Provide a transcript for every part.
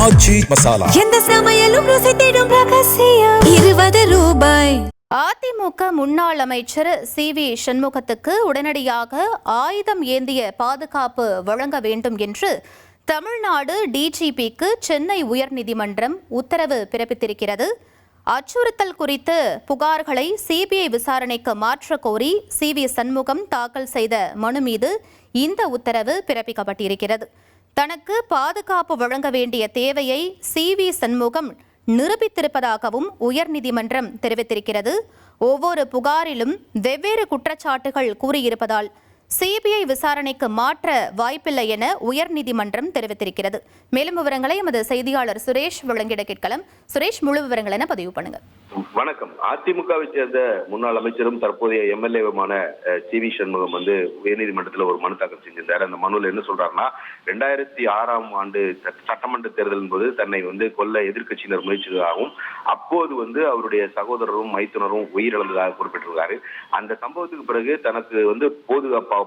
ஆச்சி மசாலா. எந்த சமையலும் ருசி தேடும் ரகசியம். 20 ரூபாய். அதிமுக முன்னாள் அமைச்சர் சி.வி. சண்முகத்துக்கு உடனடியாக ஆயுதம் ஏந்திய பாதுகாப்பு வழங்க வேண்டும் என்று தமிழ்நாடு டிஜிபிக்கு சென்னை உயர்நீதிமன்றம் உத்தரவு பிறப்பித்திருக்கிறது. அச்சுறுத்தல் குறித்த புகார்களை சிபிஐ விசாரணைக்கு மாற்ற கோரி சி.வி. சண்முகம் தாக்கல் செய்த மனு மீது இந்த உத்தரவு பிறப்பிக்கப்பட்டிருக்கிறது. தனக்கு பாதுகாப்பு வழங்க வேண்டிய தேவையை சி.வி. சண்முகம் நிரூபித்திருப்பதாகவும் உயர்நீதிமன்றம் தெரிவித்திருக்கிறது. ஒவ்வொரு புகாரிலும் வெவ்வேறு குற்றச்சாட்டுகள் கூறியிருப்பதால் சிபிஐ விசாரணைக்கு மாற்ற வாய்ப்பில்லை என உயர்நீதிமன்றம் தெரிவித்திருக்கிறது. மேலும் விவரங்களை எமது செய்தியாளர் சுரேஷ் வழங்கிட கேட்கலாம். சுரேஷ், முழு விவரங்கள் என பதிவு பண்ணுங்க. வணக்கம். அதிமுகவை சேர்ந்த முன்னாள் அமைச்சரும் தற்போதைய எம்எல்ஏவுமான சி.வி. சண்முகம் உயர்நீதிமன்றத்தில் ஒரு மனு தாக்கல் செஞ்சிருந்தார். அந்த மனுவில் என்ன சொல்றாருன்னா, 2006ஆம் ஆண்டு சட்டமன்ற தேர்தலின் போது தன்னை கொல்ல எதிர்கட்சியினர் முயற்சியாகவும் அப்போது அவருடைய சகோதரரும் மைத்துனரும் உயிரிழந்ததாக குறிப்பிட்டிருக்காரு. அந்த சம்பவத்துக்கு பிறகு தனக்கு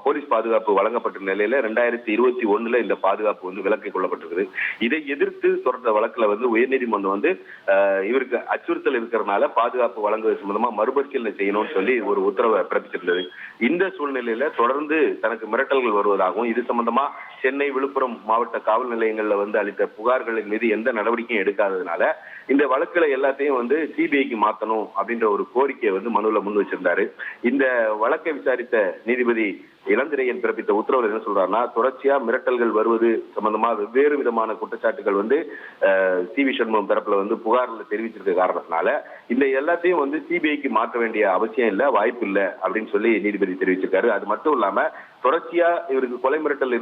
போலீஸ் பாதுகாப்பு வழங்கப்பட்ட நிலையில 2021 இந்த பாதுகாப்பு விலக்கிக் கொள்ளப்பட்டிருக்குது. இதை எதிர்த்து தொடர்ந்த வழக்குல உயர்நீதிமன்றம் இவருக்கு அச்சுறுத்தல் இருக்கிறதுனால பாதுகாப்பு வழங்குவது சம்பந்தமா மறுபரிசீலனை செய்யணும்னு சொல்லி ஒரு உத்தரவை பிறப்பிச்சிருந்தது. இந்த சூழ்நிலையில தொடர்ந்து தனக்கு மிரட்டல்கள் வருவதாகவும் இது சம்பந்தமா சென்னை, விழுப்புரம் மாவட்ட காவல் நிலையங்கள்ல அளித்த புகார்களின் மீது எந்த நடவடிக்கையும் எடுக்காததுனால இந்த வழக்குல எல்லாத்தையும் சிபிஐக்கு மாத்தணும் அப்படின்ற ஒரு கோரிக்கையை மனுவில் முன் வச்சிருந்தாரு. இந்த வழக்கை விசாரித்த நீதிபதி இளந்திரையன் பிறப்பித்த உத்தரவு என்ன சொல்றாருன்னா, தொடர்ச்சியா மிரட்டல்கள் வருவது சம்பந்தமா வெவ்வேறு விதமான குற்றச்சாட்டுகள் சி.வி. சண்முகம் தரப்புல புகார்கள் தெரிவிச்சிருக்க காரணத்தினால இந்த எல்லாத்தையும் சிபிஐக்கு மாற்ற வேண்டிய அவசியம் இல்ல, வாய்ப்பு இல்ல அப்படின்னு சொல்லி நீதிபதி தெரிவிச்சிருக்காரு. அது மட்டும் இல்லாம தொடர்ச்சியா இவருக்கு கொலை மிரட்டல்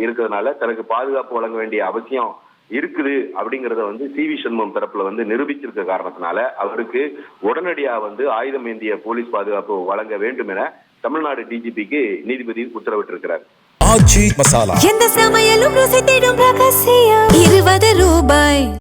இருக்கிறதுனால தனக்கு பாதுகாப்பு வழங்க வேண்டிய அவசியம் இருக்குது அப்படிங்கறத சி.வி. சண்முகம் தரப்புல நிரூபிச்சிருக்க காரணத்தினால அவருக்கு உடனடியா ஆயுதம் ஏந்திய போலீஸ் பாதுகாப்பு வழங்க வேண்டும் என தமிழ்நாடு டிஜிபிக்கு நீதிபதி உத்தரவிட்டிருக்கிறார். ஆச்சி மசாலா. எந்த சமையலும் ருசி தேடும் ரகசியம். 20 ரூபாய்.